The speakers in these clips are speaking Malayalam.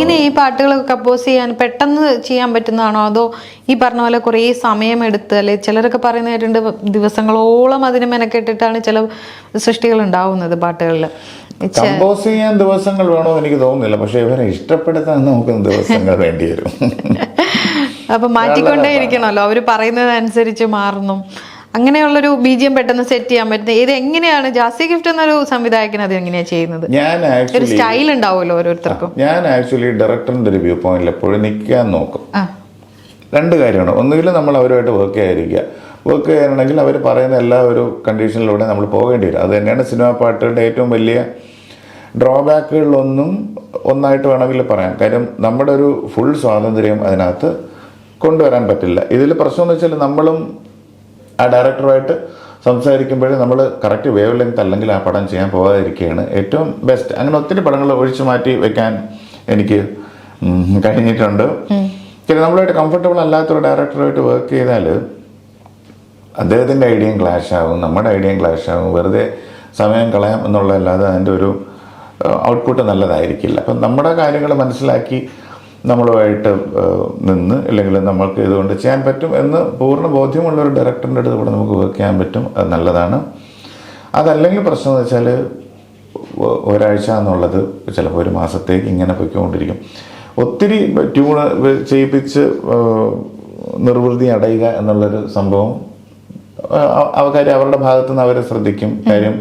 എങ്ങനെ ഈ പാട്ടുകൾ കമ്പോസ് ചെയ്യാൻ പെട്ടെന്ന് ചെയ്യാൻ പറ്റുന്നതാണോ, അതോ ഈ പറഞ്ഞ പോലെ കുറേ സമയമെടുത്ത്, അല്ലെ ചിലരൊക്കെ പറയുന്ന കേട്ടിട്ടുണ്ട് ദിവസങ്ങളോളം അതിന് മെനക്കെട്ടിട്ടാണ് ചില സൃഷ്ടികൾ ഉണ്ടാവുന്നത് പാട്ടുകളിൽ? കമ്പോസ് ചെയ്യാൻ ദിവസങ്ങൾ വേണോ എനിക്ക് തോന്നുന്നില്ല, പക്ഷെ ഇവരെ ഇഷ്ടപ്പെടുത്താൻ നമുക്ക് ദിവസങ്ങൾ വേണ്ടി വരും. അപ്പൊ മാറ്റിക്കൊണ്ടേ ഇരിക്കണമല്ലോ, അവര് പറയുന്നതനുസരിച്ച് മാറുന്നു. അങ്ങനെയുള്ളൊരു ബിജിഎം പെട്ടെന്ന് സെറ്റ് ചെയ്യാൻ പറ്റുന്നത് ഇത് എങ്ങനെയാണ്? ജാസി ഗിഫ്റ്റ് എന്നൊരു സംവിധായകൻ അത് എങ്ങനെയാ ചെയ്യുന്നത്? ഒരു സ്റ്റൈൽ ഉണ്ടാവുമല്ലോ ഓരോരുത്തർക്കും. ഞാൻ ആക്ച്വലി ഡയറക്ടറിന്റെ ഒരു വ്യൂ പോയിന്റിൽ എപ്പോഴും നിൽക്കാൻ നോക്കും. രണ്ട് കാര്യമാണ്. ഒന്നുകിൽ നമ്മൾ അവരുമായിട്ട് വർക്ക് ചെയ്യാതിരിക്കുക. വർക്ക് ചെയ്യാനാണെങ്കിൽ അവർ പറയുന്ന എല്ലാ ഒരു കണ്ടീഷനിലൂടെ നമ്മൾ പോകേണ്ടി വരും. അത് തന്നെയാണ് സിനിമാ പാട്ടുകളുടെ ഏറ്റവും വലിയ ഡ്രോബാക്കുകളിലൊന്നും ഒന്നായിട്ട് വേണമെങ്കിൽ പറയാം. കാര്യം നമ്മുടെ ഒരു ഫുൾ സ്വാതന്ത്ര്യം അതിനകത്ത് കൊണ്ടുവരാൻ പറ്റില്ല. ഇതിൽ പ്രശ്നം എന്ന് വെച്ചാൽ നമ്മളും ആ ഡയറക്ടറുമായിട്ട് സംസാരിക്കുമ്പോഴേ നമ്മൾ കറക്റ്റ് വേവ് ലെങ്ത് അല്ലെങ്കിൽ ആ പടം ചെയ്യാൻ പോകാതിരിക്കുകയാണ് ഏറ്റവും ബെസ്റ്റ്. അങ്ങനെ ഒത്തിരി പടങ്ങൾ ഒഴിച്ചു മാറ്റി വെക്കാൻ എനിക്ക് കഴിഞ്ഞിട്ടുണ്ട്. പിന്നെ നമ്മളായിട്ട് കംഫർട്ടബിൾ അല്ലാത്തൊരു ഡയറക്ടറുമായിട്ട് വർക്ക് ചെയ്താൽ അദ്ദേഹത്തിൻ്റെ ഐഡിയയും ക്ലാഷ് ആകും, നമ്മുടെ ഐഡിയയും ക്ലാഷ് ആകും. വെറുതെ സമയം കളയാം എന്നുള്ളതല്ലാതെ അതിൻ്റെ ഒരു ഔട്ട്പുട്ട് നല്ലതായിരിക്കില്ല. അപ്പം നമ്മുടെ കാര്യങ്ങൾ മനസ്സിലാക്കി നമ്മളുമായിട്ട് നിന്ന്, അല്ലെങ്കിൽ നമ്മൾക്ക് ഇതുകൊണ്ട് ചെയ്യാൻ പറ്റും എന്ന് പൂർണ്ണ ബോധ്യമുള്ള ഒരു ഡയറക്ടറിൻ്റെ അടുത്ത് കൂടെ നമുക്ക് വർക്ക് ചെയ്യാൻ പറ്റും. അത് നല്ലതാണ്. അതല്ലെങ്കിൽ പ്രശ്നം എന്ന് വെച്ചാൽ ഒരാഴ്ച എന്നുള്ളത് ചിലപ്പോൾ ഒരു മാസത്തേക്ക് ഇങ്ങനെ പൊയ്ക്കൊണ്ടിരിക്കും. ഒത്തിരി ട്യൂണ് ചെയ്യിപ്പിച്ച് നിർവൃതി അടയുക എന്നുള്ളൊരു സംഭവം കാര്യം അവരുടെ ഭാഗത്തു നിന്ന് അവരെ ശ്രദ്ധിക്കും. കാര്യം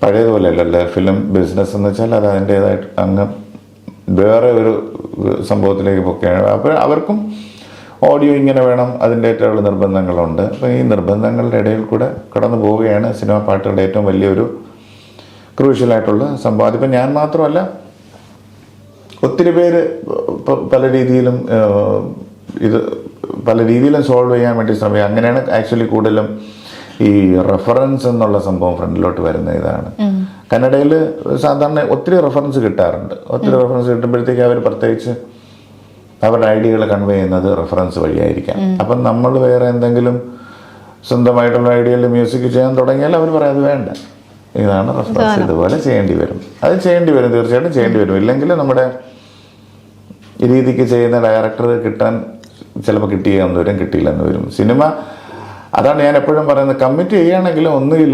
പഴയതുപോലെ അല്ലല്ലോ ഫിലിം ബിസിനസ് എന്ന് വെച്ചാൽ അത് അതിൻ്റേതായിട്ട് അങ്ങ് വേറെ ഒരു സംഭവത്തിലേക്ക് പൊക്കുകയാണ്. അപ്പോൾ അവർക്കും ഓഡിയോ ഇങ്ങനെ വേണം, അതിൻ്റെതായിട്ടുള്ള നിർബന്ധങ്ങളുണ്ട്. അപ്പോൾ ഈ നിർബന്ധങ്ങളുടെ ഇടയിൽ കൂടെ കടന്നു പോവുകയാണ് സിനിമ പാട്ടുകളുടെ ഏറ്റവും വലിയൊരു ക്രൂഷ്യലായിട്ടുള്ള സംഭവം. അതിപ്പോൾ ഞാൻ മാത്രമല്ല, ഒത്തിരി പേര് പല രീതിയിലും സോൾവ് ചെയ്യാൻ വേണ്ടി ശ്രമിക്കുക. അങ്ങനെയാണ് ആക്ച്വലി കൂടുതലും ഈ റെഫറൻസ് എന്നുള്ള സംഭവം ഫ്രണ്ടിലോട്ട് വരുന്ന ഇതാണ്. കന്നഡയിൽ സാധാരണ ഒത്തിരി റെഫറൻസ് കിട്ടാറുണ്ട്. ഒത്തിരി റെഫറൻസ് കിട്ടുമ്പോഴത്തേക്ക് അവർ പ്രത്യേകിച്ച് അവരുടെ ഐഡിയകൾ കൺവേ ചെയ്യുന്നത് റെഫറൻസ് വഴിയായിരിക്കാം. അപ്പം നമ്മൾ വേറെ എന്തെങ്കിലും സ്വന്തമായിട്ടുള്ള ഐഡിയയിൽ മ്യൂസിക് ചെയ്യാൻ തുടങ്ങിയാൽ അവർ പറയും അത് വേണ്ട, ഇതാണ് റെഫറൻസ്, ഇതുപോലെ ചെയ്യേണ്ടി വരും. അത് ചെയ്യേണ്ടി വരും, തീർച്ചയായിട്ടും ചെയ്യേണ്ടി വരും. ഇല്ലെങ്കിൽ നമ്മുടെ രീതിക്ക് ചെയ്യുന്ന ഡയറക്ടർ കിട്ടാൻ ചിലപ്പോൾ കിട്ടിയെന്ന് വരും, കിട്ടിയില്ലെന്ന് വരും. സിനിമ അതാണ് ഞാൻ എപ്പോഴും പറയുന്നത്, കമ്മിറ്റ് ചെയ്യുകയാണെങ്കിൽ ഒന്നുകിൽ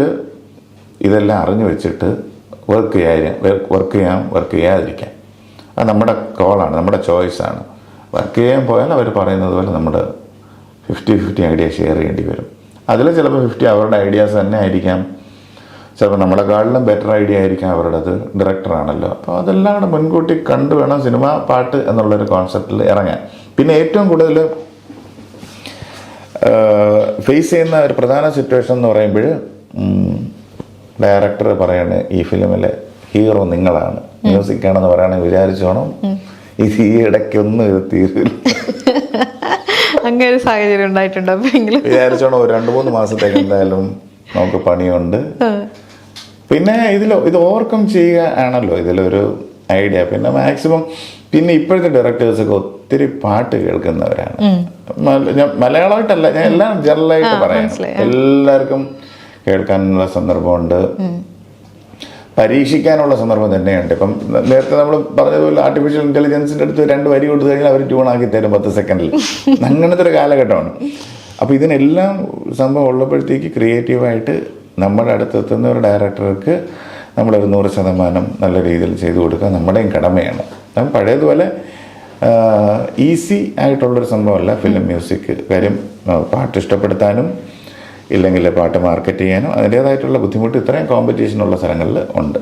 ഇതെല്ലാം അറിഞ്ഞു വെച്ചിട്ട് വർക്ക് ചെയ്യാതിരിക്കാം. അത് നമ്മുടെ കോളാണ്, നമ്മുടെ ചോയ്സാണ്. വർക്ക് ചെയ്യാൻ പോയാൽ അവർ പറയുന്നത് പോലെ നമ്മുടെ 50-50 ഐഡിയ ഷെയർ ചെയ്യേണ്ടി വരും. അതിൽ ചിലപ്പോൾ 50 അവരുടെ ഐഡിയാസ് തന്നെ ആയിരിക്കാം, ചിലപ്പോൾ നമ്മളെക്കാളിലും ബെറ്റർ ഐഡിയ ആയിരിക്കാം അവരുടേത്. ഡയറക്ടറാണല്ലോ, അപ്പോൾ അതെല്ലാം കൂടെ മുൻകൂട്ടി കണ്ടു വേണം സിനിമ പാട്ട് എന്നുള്ളൊരു കോൺസെപ്റ്റിൽ ഇറങ്ങാൻ. പിന്നെ ഏറ്റവും കൂടുതൽ ഫേസ് ചെയ്യുന്ന ഒരു പ്രധാന സിറ്റുവേഷൻ എന്ന് പറയുമ്പോൾ ഡയറക്ടർ പറയാണ് ഈ ഫിലിമിലെ ഹീറോ നിങ്ങളാണ്, മ്യൂസിക്കാണെന്ന് പറയുകയാണെങ്കിൽ വിചാരിച്ചോണം ഇത് ഈ ഇടയ്ക്കൊന്നും ഇത് തീരില്ല. അങ്ങനെ ഒരു സാഹചര്യം ഉണ്ടായിട്ടുണ്ടോ? വിചാരിച്ചോണം ഒരു 2-3 മാസത്തേക്ക് എന്തായാലും നമുക്ക് പണിയുണ്ട്. പിന്നെ ഇത് ഓവർകം ചെയ്യുക ആണല്ലോ ഇതിലൊരു ഐഡിയ. പിന്നെ മാക്സിമം പിന്നെ ഇപ്പോഴത്തെ ഡയറക്ടേഴ്സൊക്കെ ഒത്തിരി പാട്ട് കേൾക്കുന്നവരാണ്. മലയാളമായിട്ടല്ല, ഞാൻ എല്ലാം ജനറലായിട്ട് പറയാം. എല്ലാവർക്കും കേൾക്കാനുള്ള സന്ദർഭമുണ്ട്, പരീക്ഷിക്കാനുള്ള സന്ദർഭം തന്നെയുണ്ട്. ഇപ്പം നേരത്തെ നമ്മൾ പറഞ്ഞതുപോലെ ആർട്ടിഫിഷ്യൽ ഇൻ്റലിജൻസിൻ്റെ അടുത്ത് 2 വരി കൊടുത്തു കഴിഞ്ഞാൽ അവർ ട്യൂണാക്കി തരും 10 സെക്കൻഡിൽ. അങ്ങനത്തെ ഒരു കാലഘട്ടമാണ്. അപ്പോൾ ഇതിനെല്ലാം സംഭവം ഉള്ളപ്പോഴത്തേക്ക് ക്രിയേറ്റീവായിട്ട് നമ്മുടെ അടുത്തെത്തുന്ന ഒരു ഡയറക്ടർക്ക് നമ്മളൊരു 100% നല്ല രീതിയിൽ ചെയ്തു കൊടുക്കുക നമ്മുടെയും കടമയാണ്. അപ്പം പഴയതുപോലെ ഈസി ആയിട്ടുള്ളൊരു സംഭവമല്ല ഫിലിം മ്യൂസിക്. കാര്യം പാട്ട് ഇഷ്ടപ്പെടുത്താനും ഇല്ലെങ്കിൽ പാട്ട് മാർക്കറ്റ് ചെയ്യാനും അതിൻ്റേതായിട്ടുള്ള ബുദ്ധിമുട്ട് ഇത്രയും കോമ്പറ്റീഷനുള്ള സ്ഥലങ്ങളിൽ ഉണ്ട്.